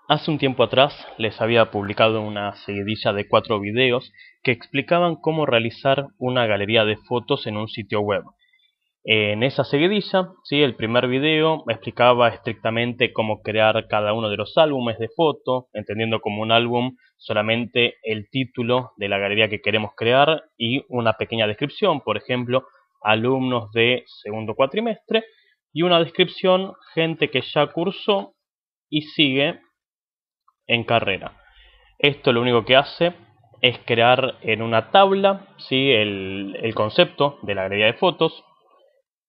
Hace un tiempo atrás les había publicado una seguidilla de 4 videos que explicaban cómo realizar una galería de fotos en un sitio web. En esa seguidilla, ¿sí? El primer video explicaba estrictamente cómo crear cada uno de los álbumes de fotos, entendiendo como un álbum solamente el título de la galería que queremos crear y una pequeña descripción, por ejemplo, alumnos de segundo cuatrimestre, y una descripción, gente que ya cursó y sigue en carrera. Esto lo único que hace es crear en una tabla, ¿sí? el concepto de la galería de fotos.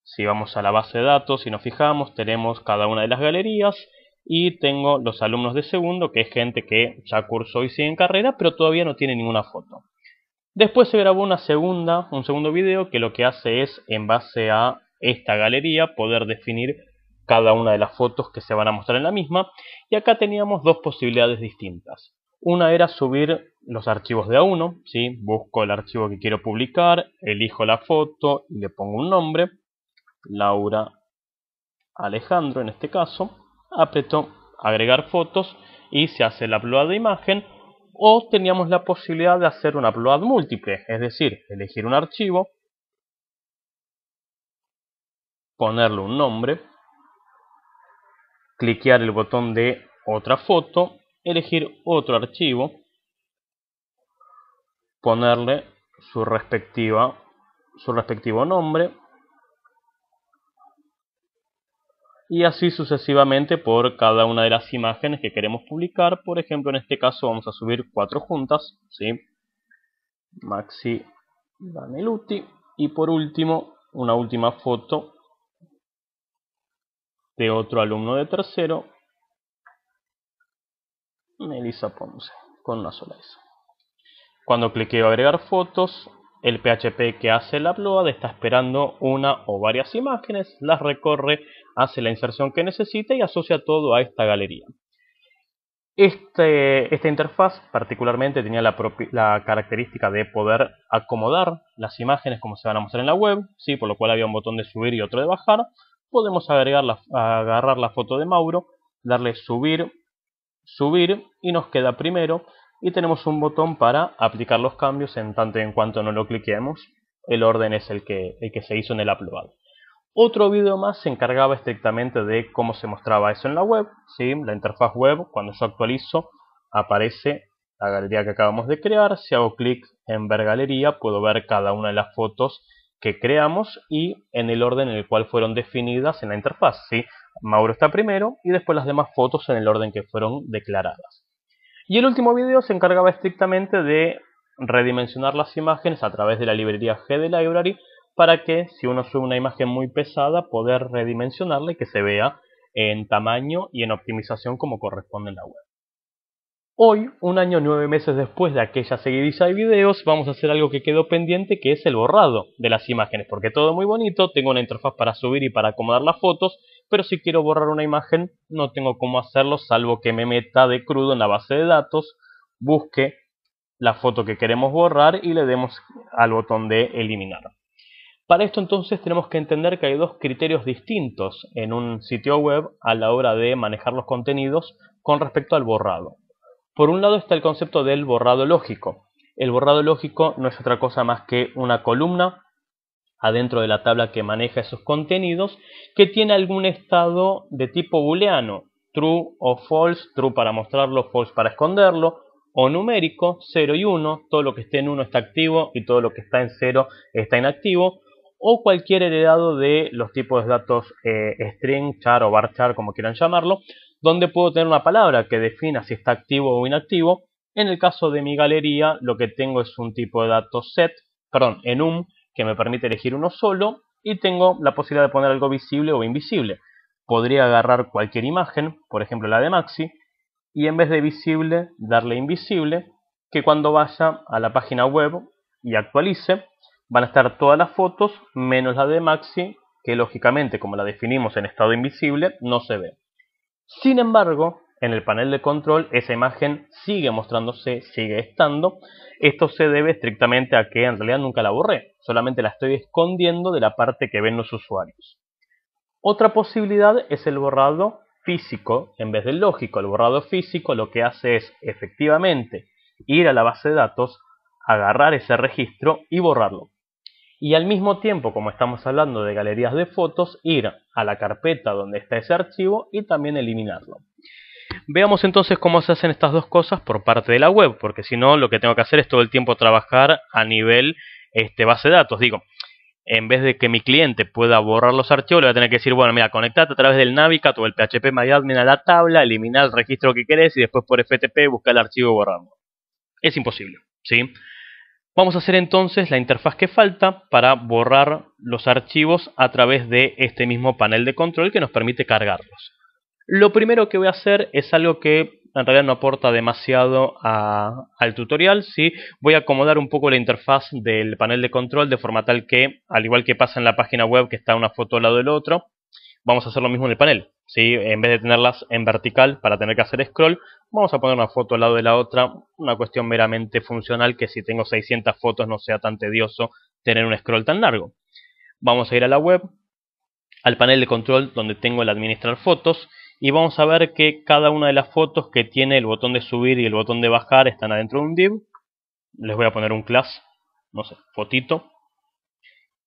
Si vamos a la base de datos y nos fijamos, tenemos cada una de las galerías y tengo los alumnos de segundo, que es gente que ya cursó y sigue en carrera, pero todavía no tiene ninguna foto. Después se grabó un segundo video que lo que hace es, en base a esta galería, poder definir cada una de las fotos que se van a mostrar en la misma. Y acá teníamos dos posibilidades distintas. Una era subir los archivos de A1, ¿sí? Busco el archivo que quiero publicar, elijo la foto y le pongo un nombre, Laura Alejandro en este caso, aprieto agregar fotos y se hace el upload de imagen. O teníamos la posibilidad de hacer un upload múltiple, es decir, elegir un archivo, ponerle un nombre, cliquear el botón de otra foto, elegir otro archivo, ponerle su respectivo nombre y así sucesivamente por cada una de las imágenes que queremos publicar. Por ejemplo, en este caso vamos a subir 4 juntas, ¿sí? Maxi Daneluti, y por último una última foto de otro alumno de tercero, Melissa Ponce, con una sola S. Cuando cliqueo agregar fotos, el PHP que hace el upload está esperando una o varias imágenes, las recorre, hace la inserción que necesita y asocia todo a esta galería. Esta interfaz particularmente tenía la característica de poder acomodar las imágenes como se van a mostrar en la web, ¿sí? Por lo cual había un botón de subir y otro de bajar. Podemos agarrar la foto de Mauro, darle subir, subir y nos queda primero, y tenemos un botón para aplicar los cambios en tanto y en cuanto no lo cliquemos. El orden es el que se hizo en el upload. Otro video más se encargaba estrictamente de cómo se mostraba eso en la web, ¿sí? La interfaz web, cuando yo actualizo, aparece la galería que acabamos de crear. Si hago clic en ver galería, puedo ver cada una de las fotos que creamos y en el orden en el cual fueron definidas en la interfaz, ¿sí? Mauro está primero y después las demás fotos en el orden que fueron declaradas. Y el último video se encargaba estrictamente de redimensionar las imágenes a través de la librería GDLibrary, para que si uno sube una imagen muy pesada, poder redimensionarla y que se vea en tamaño y en optimización como corresponde en la web. Hoy, un año 9 meses después de aquella seguidilla de videos, vamos a hacer algo que quedó pendiente, que es el borrado de las imágenes, porque todo muy bonito, tengo una interfaz para subir y para acomodar las fotos, pero si quiero borrar una imagen no tengo cómo hacerlo, salvo que me meta de crudo en la base de datos, busque la foto que queremos borrar y le demos al botón de eliminar. Para esto entonces tenemos que entender que hay dos criterios distintos en un sitio web a la hora de manejar los contenidos con respecto al borrado. Por un lado está el concepto del borrado lógico. El borrado lógico no es otra cosa más que una columna adentro de la tabla que maneja esos contenidos, que tiene algún estado de tipo booleano, true o false, true para mostrarlo, false para esconderlo, o numérico, 0 y 1, todo lo que esté en 1 está activo y todo lo que está en 0 está inactivo, o cualquier heredado de los tipos de datos string, char o varchar, como quieran llamarlo, donde puedo tener una palabra que defina si está activo o inactivo. En el caso de mi galería, lo que tengo es un tipo de datos set, perdón, enum, que me permite elegir uno solo, y tengo la posibilidad de poner algo visible o invisible. Podría agarrar cualquier imagen, por ejemplo la de Maxi, y en vez de visible, darle invisible, que cuando vaya a la página web y actualice, van a estar todas las fotos menos la de Maxi, que lógicamente, como la definimos en estado invisible, no se ve. Sin embargo, en el panel de control esa imagen sigue mostrándose, sigue estando. Esto se debe estrictamente a que en realidad nunca la borré, solamente la estoy escondiendo de la parte que ven los usuarios. Otra posibilidad es el borrado físico en vez del lógico. El borrado físico lo que hace es efectivamente ir a la base de datos, agarrar ese registro y borrarlo. Y al mismo tiempo, como estamos hablando de galerías de fotos, ir a la carpeta donde está ese archivo y también eliminarlo. Veamos entonces cómo se hacen estas dos cosas por parte de la web, porque si no lo que tengo que hacer es todo el tiempo trabajar a nivel base de datos. Digo, en vez de que mi cliente pueda borrar los archivos, le voy a tener que decir, bueno, mira, conectate a través del Navicat o el PHPMyAdmin a la tabla, eliminar el registro que querés y después por FTP buscar el archivo y borrarlo. Es imposible, ¿sí? Vamos a hacer entonces la interfaz que falta para borrar los archivos a través de este mismo panel de control que nos permite cargarlos. Lo primero que voy a hacer es algo que en realidad no aporta demasiado al tutorial, ¿sí? Voy a acomodar un poco la interfaz del panel de control de forma tal que, al igual que pasa en la página web que está una foto al lado del otro, vamos a hacer lo mismo en el panel, ¿sí? En vez de tenerlas en vertical para tener que hacer scroll, vamos a poner una foto al lado de la otra, una cuestión meramente funcional que si tengo 600 fotos no sea tan tedioso tener un scroll tan largo. Vamos a ir a la web, al panel de control donde tengo el administrar fotos y vamos a ver que cada una de las fotos que tiene el botón de subir y el botón de bajar están adentro de un div. Les voy a poner un class, no sé, fotito,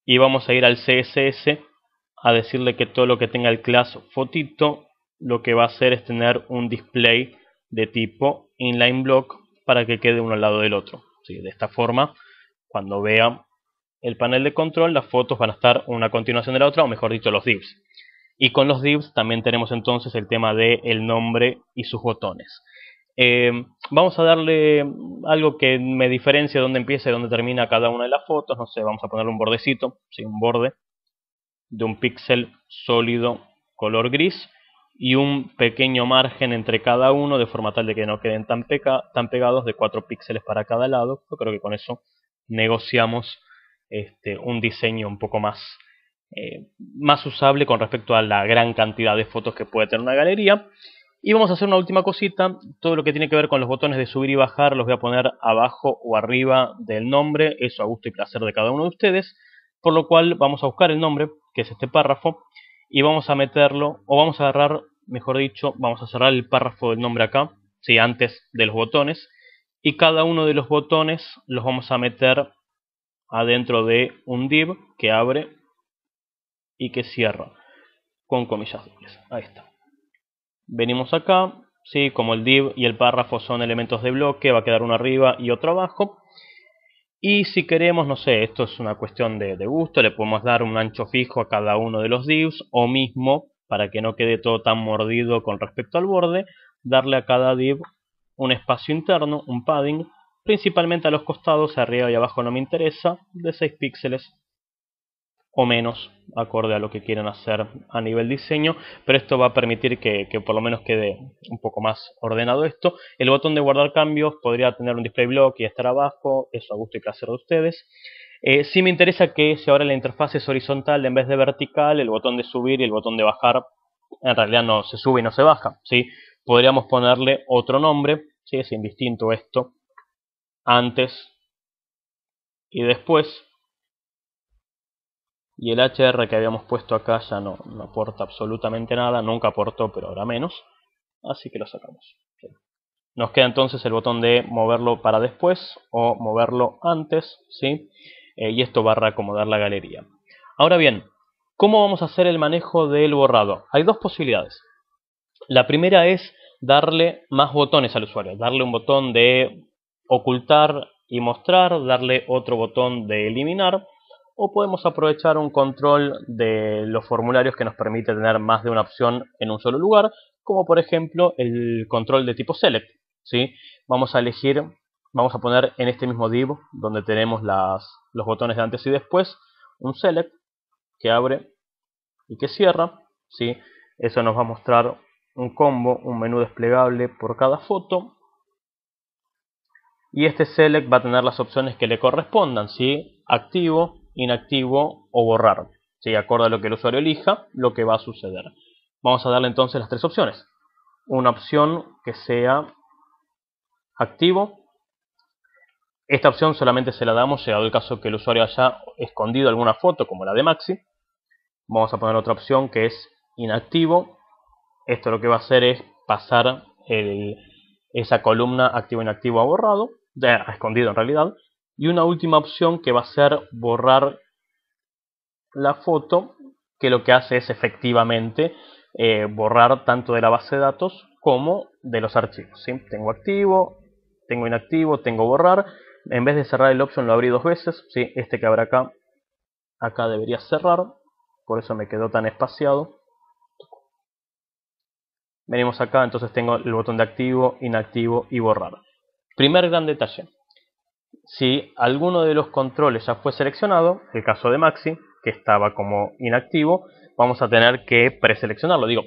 y vamos a ir al CSS a decirle que todo lo que tenga el class fotito lo que va a hacer es tener un display de tipo inline block para que quede uno al lado del otro, ¿sí? De esta forma, cuando vea el panel de control, las fotos van a estar una a continuación de la otra, o mejor dicho, los divs. Y con los divs también tenemos entonces el tema del nombre y sus botones. Vamos a darle algo que me diferencie dónde empieza y dónde termina cada una de las fotos. No sé, vamos a ponerle un bordecito, ¿sí? Un borde de un píxel sólido color gris y un pequeño margen entre cada uno de forma tal de que no queden tan pegados, de 4 píxeles para cada lado. Yo creo que con eso negociamos un diseño un poco más usable con respecto a la gran cantidad de fotos que puede tener una galería. Y vamos a hacer una última cosita. Todo lo que tiene que ver con los botones de subir y bajar los voy a poner abajo o arriba del nombre, eso a gusto y placer de cada uno de ustedes, por lo cual vamos a buscar el nombre, que es este párrafo, y vamos a meterlo, o vamos a agarrar, mejor dicho, vamos a cerrar el párrafo del nombre acá, ¿sí? Antes de los botones, y cada uno de los botones los vamos a meter adentro de un div que abre y que cierra con comillas dobles. Ahí está. Venimos acá, ¿sí? Como el div y el párrafo son elementos de bloque, va a quedar uno arriba y otro abajo. Y si queremos, no sé, esto es una cuestión de gusto, le podemos dar un ancho fijo a cada uno de los divs, o mismo, para que no quede todo tan mordido con respecto al borde, darle a cada div un espacio interno, un padding, principalmente a los costados, arriba y abajo no me interesa, de 6 píxeles o menos, acorde a lo que quieran hacer a nivel diseño, pero esto va a permitir que por lo menos quede un poco más ordenado esto. El botón de guardar cambios podría tener un display block y estar abajo, eso a gusto y placer de ustedes. Sí me interesa que si ahora la interfaz es horizontal en vez de vertical, el botón de subir y el botón de bajar en realidad no se sube y no se baja, ¿sí? Podríamos ponerle otro nombre, ¿sí? Es indistinto esto, antes y después. Y el HR que habíamos puesto acá ya no aporta absolutamente nada, nunca aportó, pero ahora menos, así que lo sacamos. Nos queda entonces el botón de moverlo para después o moverlo antes, ¿sí? Y esto va a reacomodar la galería. Ahora bien, ¿cómo vamos a hacer el manejo del borrado? Hay dos posibilidades. La primera es darle más botones al usuario, darle un botón de ocultar y mostrar, darle otro botón de eliminar, o podemos aprovechar un control de los formularios que nos permite tener más de una opción en un solo lugar, como por ejemplo el control de tipo select, ¿sí? Vamos a elegir, vamos a poner en este mismo div donde tenemos los botones de antes y después, un select que abre y que cierra, ¿sí? Eso nos va a mostrar un combo, un menú desplegable por cada foto. Y este select va a tener las opciones que le correspondan, ¿sí? Activo, inactivo o borrar, ¿sí? Acorde a lo que el usuario elija, lo que va a suceder. Vamos a darle entonces las tres opciones. Una opción que sea activo. Esta opción solamente se la damos llegado el caso que el usuario haya escondido alguna foto, como la de Maxi. Vamos a poner otra opción que es inactivo. Esto lo que va a hacer es pasar esa columna activo-inactivo a borrado, a escondido en realidad. Y una última opción que va a ser borrar la foto, que lo que hace es efectivamente borrar tanto de la base de datos como de los archivos, ¿sí? Tengo activo, tengo inactivo, tengo borrar. En vez de cerrar el option lo abrí dos veces, ¿sí? Este que habrá acá debería cerrar, por eso me quedó tan espaciado. Venimos acá, entonces tengo el botón de activo, inactivo y borrar. Primer gran detalle. Si alguno de los controles ya fue seleccionado, el caso de Maxi, que estaba como inactivo, vamos a tener que preseleccionarlo. Digo,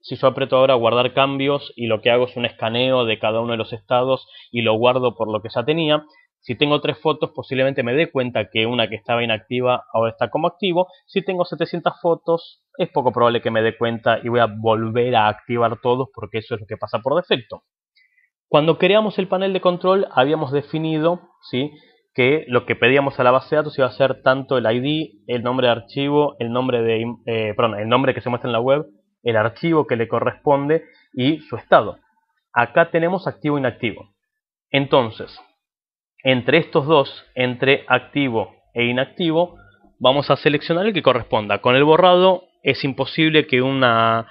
si yo aprieto ahora guardar cambios y lo que hago es un escaneo de cada uno de los estados y lo guardo por lo que ya tenía, si tengo 3 fotos posiblemente me dé cuenta que una que estaba inactiva ahora está como activo. Si tengo 700 fotos es poco probable que me dé cuenta y voy a volver a activar todos porque eso es lo que pasa por defecto. Cuando creamos el panel de control habíamos definido, ¿sí?, que lo que pedíamos a la base de datos iba a ser tanto el ID, el nombre de archivo, el nombre el nombre que se muestra en la web, el archivo que le corresponde y su estado. Acá tenemos activo e inactivo. Entonces, entre estos dos, entre activo e inactivo, vamos a seleccionar el que corresponda. Con el borrado es imposible que una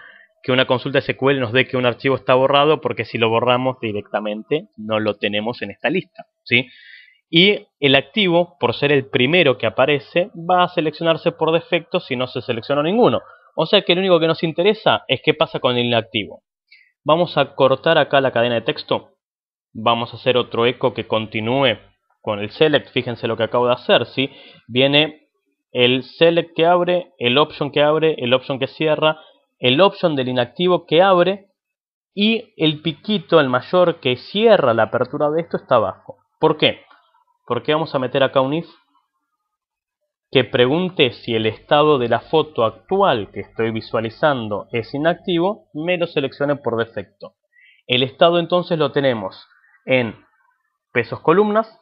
consulta SQL nos dé que un archivo está borrado, porque si lo borramos directamente no lo tenemos en esta lista, ¿sí? Y el activo, por ser el primero que aparece, va a seleccionarse por defecto si no se seleccionó ninguno. O sea que lo único que nos interesa es qué pasa con el inactivo. Vamos a cortar acá la cadena de texto. Vamos a hacer otro eco que continúe con el select. Fíjense lo que acabo de hacer, ¿sí? Viene el select que abre, el option que abre, el option que cierra, el option del inactivo que abre y el piquito, el mayor, que cierra la apertura de esto está abajo. ¿Por qué? Porque vamos a meter acá un if que pregunte si el estado de la foto actual que estoy visualizando es inactivo, me lo seleccione por defecto. El estado entonces lo tenemos en pesos columnas,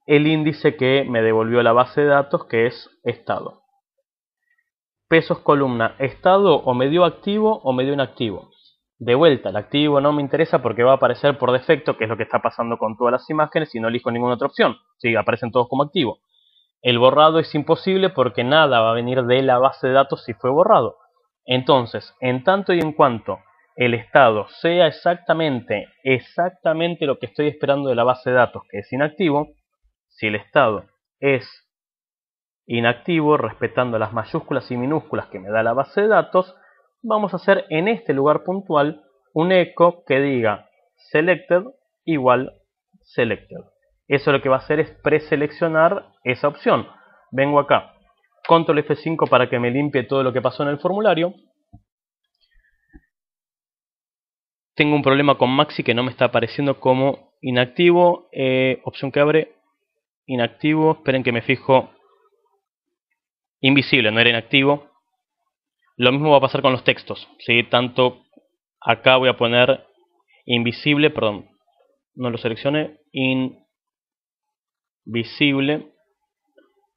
el índice que me devolvió la base de datos, que es estado. Pesos columna, estado, o me dio activo o me dio inactivo. De vuelta, el activo no me interesa porque va a aparecer por defecto, que es lo que está pasando con todas las imágenes, y no elijo ninguna otra opción. Sí, aparecen todos como activo. El borrado es imposible porque nada va a venir de la base de datos si fue borrado. Entonces, en tanto y en cuanto el estado sea exactamente lo que estoy esperando de la base de datos, que es inactivo, si el estado es inactivo, respetando las mayúsculas y minúsculas que me da la base de datos, vamos a hacer en este lugar puntual un eco que diga selected igual selected. Eso lo que va a hacer es preseleccionar esa opción. Vengo acá, control F5 para que me limpie todo lo que pasó en el formulario. Tengo un problema con Maxi que no me está apareciendo como inactivo. Opción que abre, inactivo. Esperen que me fijo. Invisible, no era inactivo. Lo mismo va a pasar con los textos, ¿sí? Tanto acá voy a poner invisible, perdón, no lo seleccione, invisible.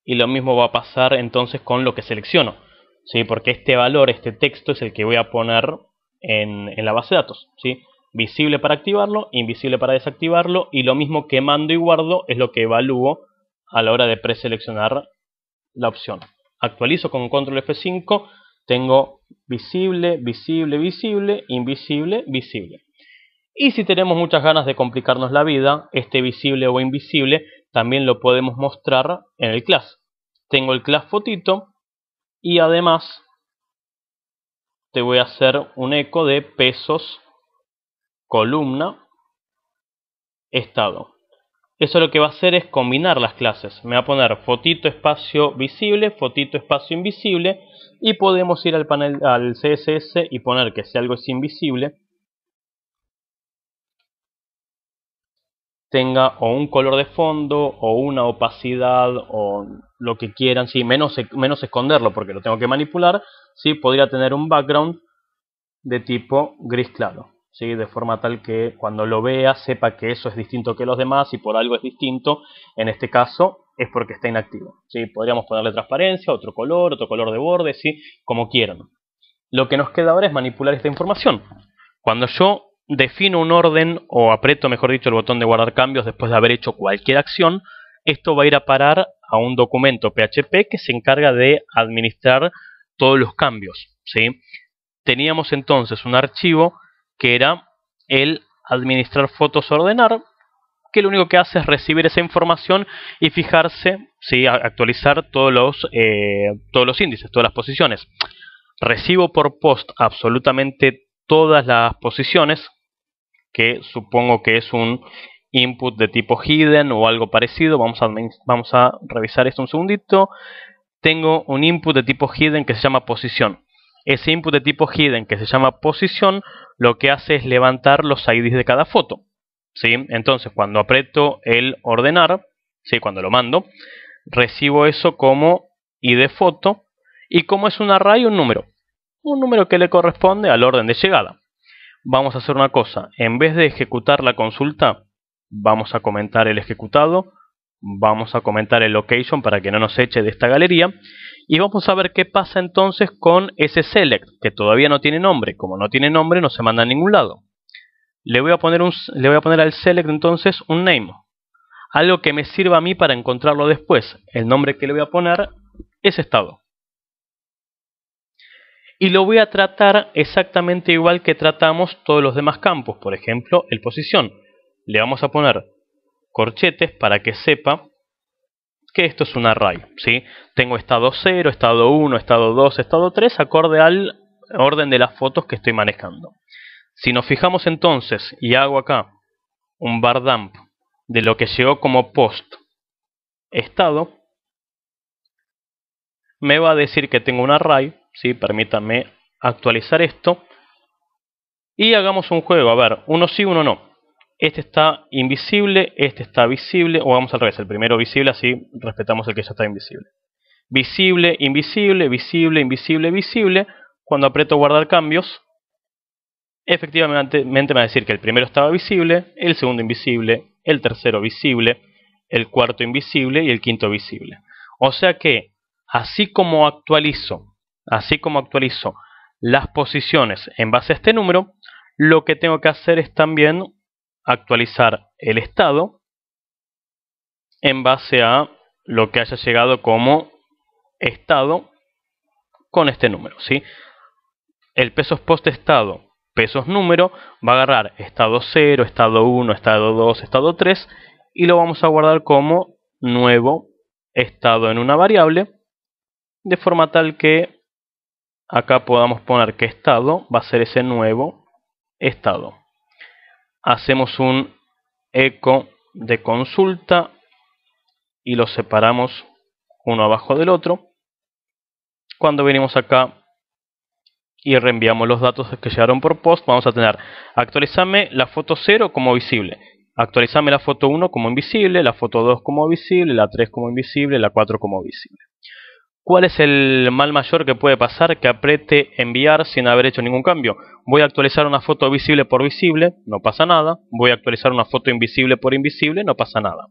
Y lo mismo va a pasar entonces con lo que selecciono, ¿sí? Porque este valor, este texto, es el que voy a poner en la base de datos, ¿sí? Visible para activarlo, invisible para desactivarlo, y lo mismo que mando y guardo es lo que evalúo a la hora de preseleccionar la opción. Actualizo con control F5, tengo visible, visible, visible, invisible, visible. Y si tenemos muchas ganas de complicarnos la vida, este visible o invisible también lo podemos mostrar en el class. Tengo el class fotito y además te voy a hacer un eco de pesos, columna, estado. Eso lo que va a hacer es combinar las clases. Me va a poner fotito espacio visible, fotito espacio invisible, y podemos ir al panel, al CSS, y poner que si algo es invisible tenga o un color de fondo o una opacidad o lo que quieran, sí, menos esconderlo porque lo tengo que manipular, sí, podría tener un background de tipo gris claro, ¿sí? De forma tal que cuando lo vea sepa que eso es distinto que los demás, y por algo es distinto, en este caso es porque está inactivo, ¿sí? Podríamos ponerle transparencia, otro color de borde, ¿sí? Como quieran. Lo que nos queda ahora es manipular esta información. Cuando yo defino un orden o aprieto, mejor dicho, el botón de guardar cambios después de haber hecho cualquier acción, esto va a ir a parar a un documento PHP que se encarga de administrar todos los cambios, ¿sí? Teníamos entonces un archivo que era el administrar fotos ordenar, que lo único que hace es recibir esa información y fijarse, ¿sí? Actualizar todos los índices, todas las posiciones. Recibo por post absolutamente todas las posiciones, que supongo que es un input de tipo hidden o algo parecido. Vamos a revisar esto un segundito. Tengo un input de tipo hidden que se llama posición. Ese input de tipo hidden que se llama posición lo que hace es levantar los IDs de cada foto, ¿sí? Entonces cuando aprieto el ordenar, ¿sí? Cuando lo mando, recibo eso como ID foto y como es un array, un número que le corresponde al orden de llegada. Vamos a hacer una cosa, en vez de ejecutar la consulta, vamos a comentar el ejecutado, vamos a comentar el location para que no nos eche de esta galería y vamos a ver qué pasa entonces con ese select que todavía no tiene nombre. Como no tiene nombre no se manda a ningún lado. Le voy a poner al select entonces un name, algo que me sirva a mí para encontrarlo después. El nombre que le voy a poner es estado. Y lo voy a tratar exactamente igual que tratamos todos los demás campos. Por ejemplo, el posición. Le vamos a poner corchetes para que sepa que esto es un array, ¿sí? Tengo estado 0, estado 1, estado 2, estado 3, acorde al orden de las fotos que estoy manejando. Si nos fijamos entonces y hago acá un bar dump de lo que llegó como post estado, me va a decir que tengo un array, ¿sí? Permítanme actualizar esto y hagamos un juego. A ver, uno sí, uno no. Este está invisible, este está visible, o vamos al revés, el primero visible, así respetamos el que ya está invisible. Visible, invisible, visible, invisible, visible. Cuando aprieto guardar cambios, efectivamente me va a decir que el primero estaba visible, el segundo invisible, el tercero visible, el cuarto invisible y el quinto visible. O sea que, así como actualizo las posiciones en base a este número, lo que tengo que hacer es también actualizar el estado en base a lo que haya llegado como estado con este número, ¿sí? El pesos post estado, pesos número, va a agarrar estado 0, estado 1, estado 2, estado 3 y lo vamos a guardar como nuevo estado en una variable, de forma tal que acá podamos poner que estado va a ser ese nuevo estado. Hacemos un eco de consulta y los separamos uno abajo del otro. Cuando venimos acá y reenviamos los datos que llegaron por post, vamos a tener actualizame la foto 0 como visible, actualizame la foto 1 como invisible, la foto 2 como visible, la 3 como invisible, la 4 como visible. ¿Cuál es el mal mayor que puede pasar? Que apriete enviar sin haber hecho ningún cambio. Voy a actualizar una foto visible por visible, no pasa nada. Voy a actualizar una foto invisible por invisible, no pasa nada.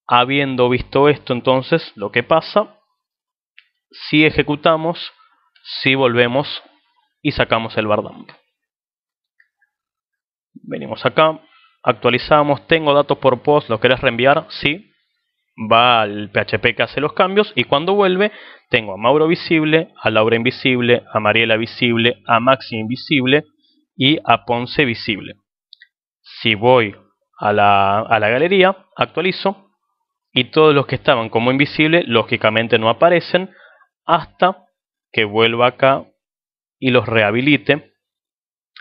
Habiendo visto esto, entonces, lo que pasa, si ejecutamos, si volvemos y sacamos el bar dump. Venimos acá, actualizamos, tengo datos por post, ¿lo querés reenviar? Sí. Va al PHP que hace los cambios y cuando vuelve tengo a Mauro visible, a Laura invisible, a Mariela visible, a Maxi invisible y a Ponce visible. Si voy a la galería, actualizo y todos los que estaban como invisible lógicamente no aparecen hasta que vuelva acá y los rehabilite.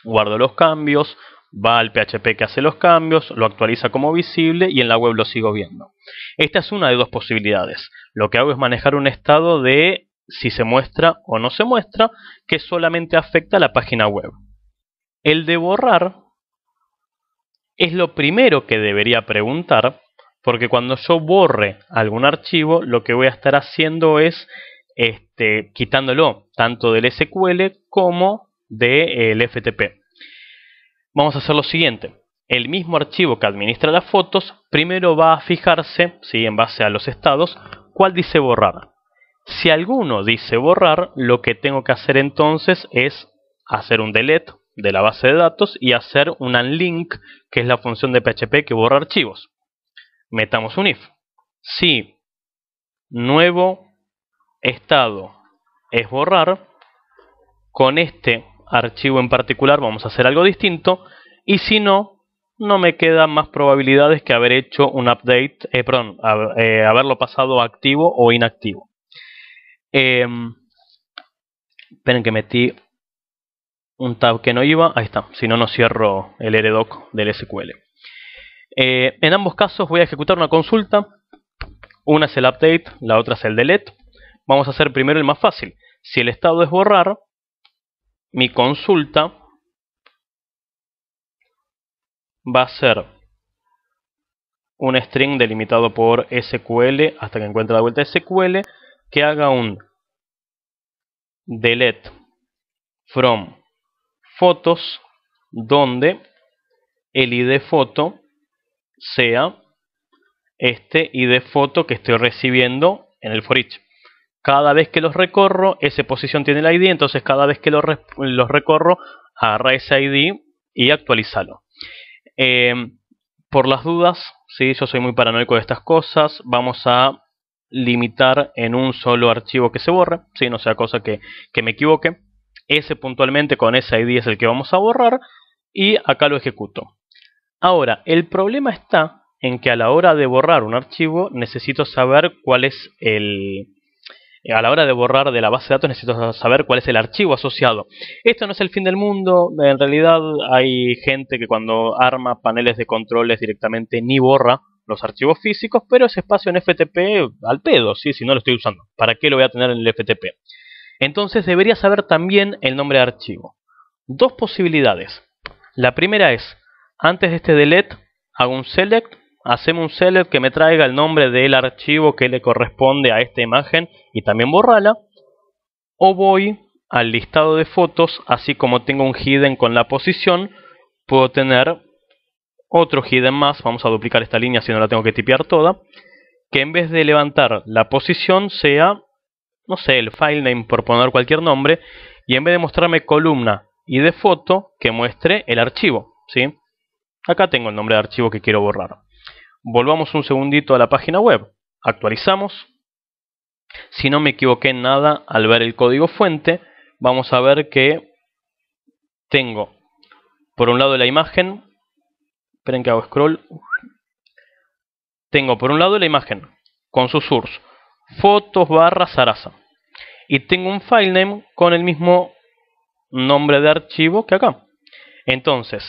Guardo los cambios, va al PHP que hace los cambios, lo actualiza como visible y en la web lo sigo viendo. Esta es una de dos posibilidades. Lo que hago es manejar un estado de si se muestra o no se muestra, que solamente afecta a la página web. El de borrar es lo primero que debería preguntar, porque cuando yo borre algún archivo, lo que voy a estar haciendo es quitándolo tanto del SQL como del FTP. Vamos a hacer lo siguiente. El mismo archivo que administra las fotos, primero va a fijarse, ¿sí? En base a los estados, cuál dice borrar. Si alguno dice borrar, lo que tengo que hacer entonces es hacer un delete de la base de datos y hacer un unlink, que es la función de PHP que borra archivos. Metamos un if. Si nuevo estado es borrar, con este archivo en particular vamos a hacer algo distinto, y si no, no me quedan más probabilidades que haber hecho un update, haberlo pasado a activo o inactivo. Esperen que metí un tab que no iba, ahí está, si no, no cierro el RDoc del SQL. En ambos casos voy a ejecutar una consulta, una es el update, la otra es el delete. Vamos a hacer primero el más fácil. Si el estado es borrar, mi consulta va a ser un string delimitado por SQL hasta que encuentre la vuelta SQL, que haga un delete from fotos, donde el id foto sea este id foto que estoy recibiendo en el for each. Cada vez que los recorro, esa posición tiene el id, entonces cada vez que los recorro, agarra ese id y actualizalo. Por las dudas, ¿sí? Yo soy muy paranoico de estas cosas, vamos a limitar en un solo archivo que se borre, ¿sí? No sea cosa que me equivoque. Ese puntualmente con ese id es el que vamos a borrar, y acá lo ejecuto. Ahora, el problema está en que a la hora de borrar un archivo necesito saber cuál es a la hora de borrar de la base de datos necesito saber cuál es el archivo asociado. Esto no es el fin del mundo. En realidad hay gente que cuando arma paneles de controles directamente ni borra los archivos físicos, pero ese espacio en FTP al pedo, ¿sí? Si no lo estoy usando, ¿para qué lo voy a tener en el FTP? Entonces debería saber también el nombre de archivo. Dos posibilidades. La primera es, antes de este delete, hago un select, hacemos un select que me traiga el nombre del archivo que le corresponde a esta imagen y también borrala. O voy al listado de fotos, así como tengo un hidden con la posición, puedo tener otro hidden más. Vamos a duplicar esta línea si no la tengo que tipear toda, que en vez de levantar la posición sea, no sé, el file name por poner cualquier nombre, y en vez de mostrarme columna y de foto, que muestre el archivo, ¿sí? Acá tengo el nombre de archivo que quiero borrar. Volvamos un segundito a la página web, actualizamos. Si no me equivoqué en nada al ver el código fuente, vamos a ver que tengo por un lado la imagen. Esperen que hago scroll. Tengo por un lado la imagen con su source, fotos barra Sarasa, y tengo un filename con el mismo nombre de archivo que acá. Entonces,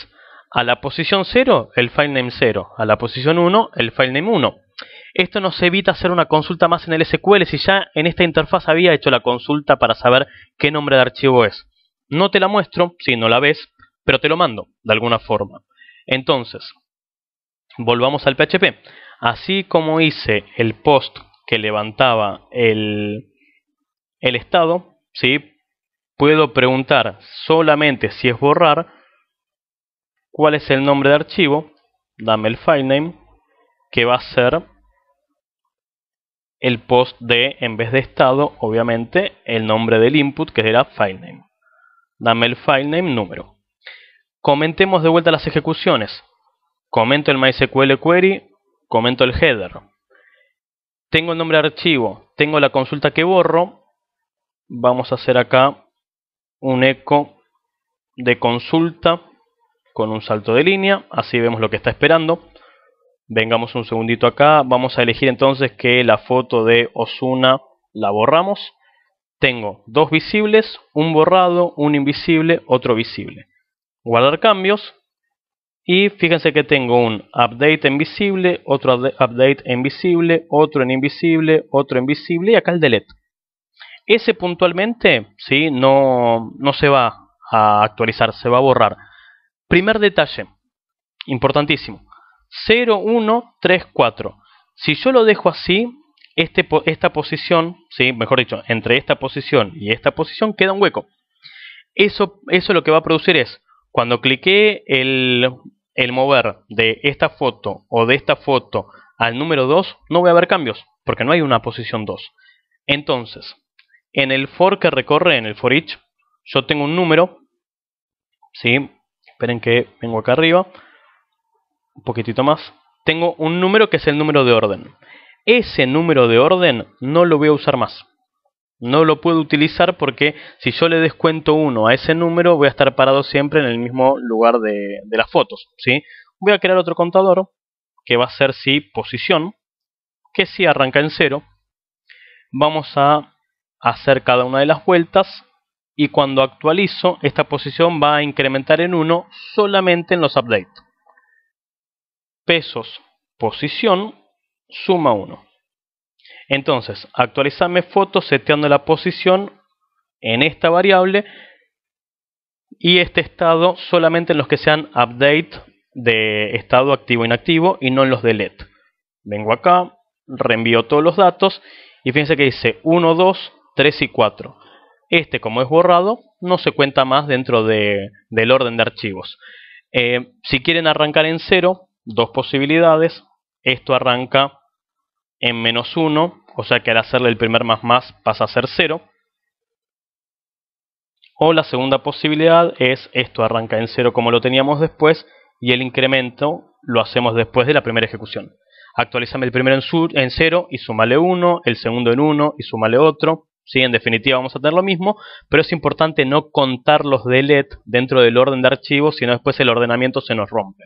a la posición 0, el filename 0. A la posición 1, el filename 1. Esto nos evita hacer una consulta más en el SQL si ya en esta interfaz había hecho la consulta para saber qué nombre de archivo es. No te la muestro, si no la ves, pero te lo mando de alguna forma. Entonces, volvamos al PHP. Así como hice el post que levantaba el estado, ¿sí? Puedo preguntar solamente si es borrar, cuál es el nombre de archivo, dame el filename, que va a ser el post de, en vez de estado, obviamente, el nombre del input, que era filename. Dame el filename número. Comentemos de vuelta las ejecuciones. Comento el MySQL query, comento el header. Tengo el nombre de archivo, tengo la consulta que borro. Vamos a hacer acá un eco de consulta con un salto de línea, así vemos lo que está esperando. Vengamos un segundito acá, vamos a elegir entonces que la foto de Ozuna la borramos. Tengo dos visibles, un borrado, un invisible, otro visible. Guardar cambios, y fíjense que tengo un update en visible, otro update en visible, otro en invisible, otro en visible, y acá el delete. Ese puntualmente, ¿sí? no se va a actualizar, se va a borrar. Primer detalle, importantísimo, 0, 1, 3, 4. Si yo lo dejo así, esta posición, ¿sí? Mejor dicho, entre esta posición y esta posición queda un hueco. Eso lo que va a producir es, cuando clique el mover de esta foto o de esta foto al número 2, no voy a ver cambios, porque no hay una posición 2. Entonces, en el for que recorre, en el for each, yo tengo un número, ¿sí? Esperen que vengo acá arriba, un poquitito más. Tengo un número que es el número de orden. Ese número de orden no lo voy a usar más. No lo puedo utilizar porque si yo le descuento 1 a ese número, voy a estar parado siempre en el mismo lugar de las fotos, ¿sí? Voy a crear otro contador que va a ser posición, que si arranca en 0. Vamos a hacer cada una de las vueltas y cuando actualizo, esta posición va a incrementar en 1 solamente en los updates. Pesos posición suma 1. Entonces, actualizame fotos seteando la posición en esta variable y este estado solamente en los que sean update de estado activo inactivo y no en los delete. Vengo acá, reenvío todos los datos y fíjense que dice 1, 2, 3 y 4. Este, como es borrado, no se cuenta más dentro del orden de archivos. Si quieren arrancar en 0, dos posibilidades. Esto arranca en -1, o sea que al hacerle el primer más pasa a ser 0. O la segunda posibilidad es esto arranca en 0 como lo teníamos después y el incremento lo hacemos después de la primera ejecución. Actualizame el primero en 0 y sumale 1, el segundo en 1 y sumale otro. ¿Sí? En definitiva vamos a tener lo mismo, pero es importante no contar los delete dentro del orden de archivos, sino después el ordenamiento se nos rompe.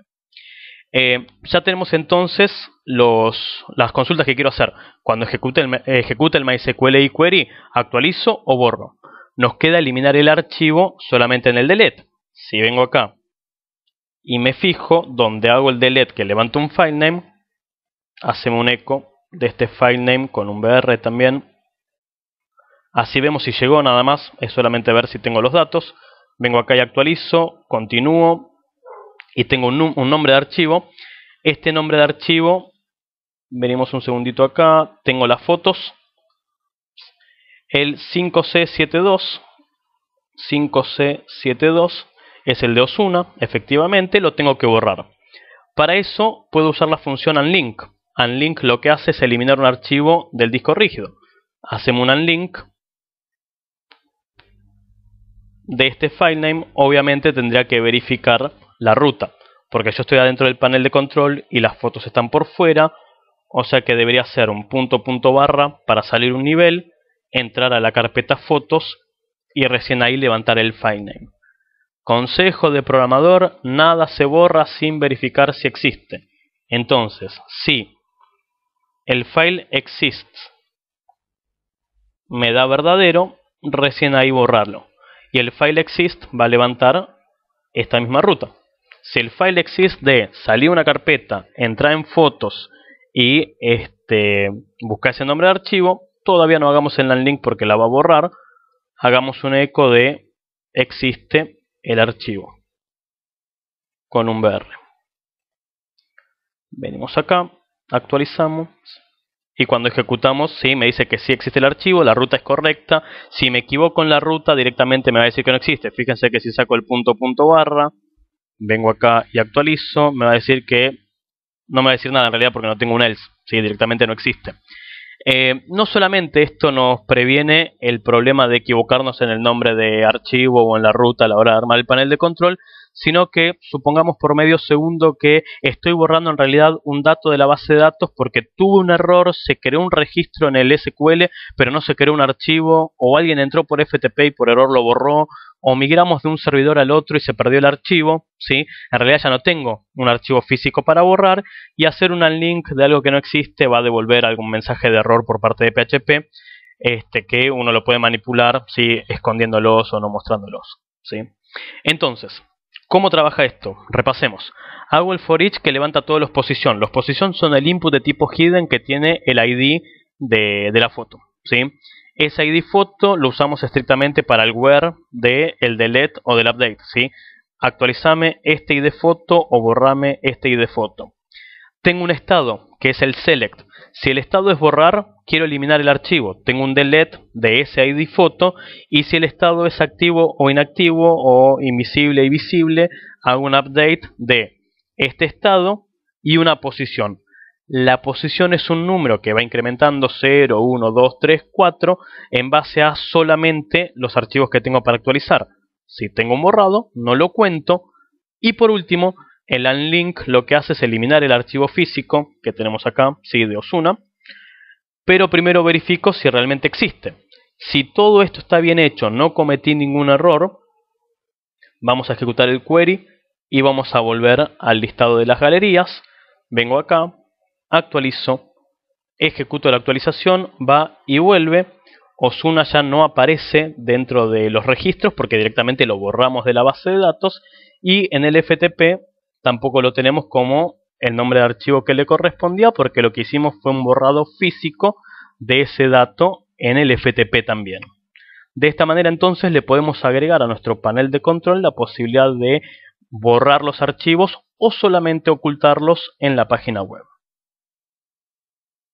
Ya tenemos entonces las consultas que quiero hacer. Cuando ejecute el MySQL query, actualizo o borro. Nos queda eliminar el archivo solamente en el delete. Si vengo acá y me fijo donde hago el delete que levanto un filename, hacemos un eco de este filename con un br también. Así vemos si llegó, nada más, es solamente ver si tengo los datos. Vengo acá y actualizo, continúo y tengo un nombre de archivo. Este nombre de archivo, venimos un segundito acá, tengo las fotos. El 5C72 es el de Osuna, efectivamente lo tengo que borrar. Para eso puedo usar la función unlink. Unlink lo que hace es eliminar un archivo del disco rígido. Hacemos un unlink de este filename. Obviamente tendría que verificar la ruta, porque yo estoy adentro del panel de control y las fotos están por fuera, o sea que debería ser un punto barra para salir un nivel, entrar a la carpeta fotos y recién ahí levantar el filename. Consejo de programador: nada se borra sin verificar si existe. Entonces, si el file exists me da verdadero, recién ahí borrarlo. Y el file exist va a levantar esta misma ruta. Si el file exist de salir una carpeta, entrar en fotos y buscar ese nombre de archivo, todavía no hagamos el unlink porque la va a borrar. Hagamos un eco de existe el archivo con un br. Venimos acá, actualizamos y cuando ejecutamos, sí, me dice que sí existe el archivo, la ruta es correcta. Si me equivoco en la ruta, directamente me va a decir que no existe. Fíjense que si saco el punto barra, vengo acá y actualizo, me va a decir que no me va a decir nada en realidad porque no tengo un else, ¿sí? Directamente no existe. No solamente esto nos previene el problema de equivocarnos en el nombre de archivo o en la ruta a la hora de armar el panel de control, sino que supongamos por medio segundo que estoy borrando en realidad un dato de la base de datos porque tuve un error, se creó un registro en el SQL pero no se creó un archivo, o alguien entró por FTP y por error lo borró, o migramos de un servidor al otro y se perdió el archivo, ¿sí? En realidad ya no tengo un archivo físico para borrar, y hacer un unlink de algo que no existe va a devolver algún mensaje de error por parte de PHP, que uno lo puede manipular, ¿sí? Escondiéndolos o no mostrándolos, ¿sí? Entonces, ¿cómo trabaja esto? Repasemos. Hago el for each que levanta todos los position. Los position son el input de tipo hidden que tiene el ID de la foto, ¿sí? Ese ID foto lo usamos estrictamente para el where del delete o del update, ¿sí? Actualizame este ID foto o borrame este ID foto. Tengo un estado que es el select. Si el estado es borrar, quiero eliminar el archivo. Tengo un delete de ese ID foto, y si el estado es activo o inactivo o invisible y visible, hago un update de este estado y una posición. la posición es un número que va incrementando 0, 1, 2, 3, 4 en base a solamente los archivos que tengo para actualizar. Si tengo un borrado, no lo cuento. Y por último, el unlink lo que hace es eliminar el archivo físico que tenemos acá, sí, de Osuna, pero primero verifico si realmente existe. Si todo esto está bien hecho, no cometí ningún error, vamos a ejecutar el query y vamos a volver al listado de las galerías. Vengo acá, actualizo, ejecuto la actualización, va y vuelve. Osuna ya no aparece dentro de los registros porque directamente lo borramos de la base de datos, y en el FTP tampoco lo tenemos como el nombre de archivo que le correspondía porque lo que hicimos fue un borrado físico de ese dato en el FTP también. De esta manera entonces le podemos agregar a nuestro panel de control la posibilidad de borrar los archivos o solamente ocultarlos en la página web.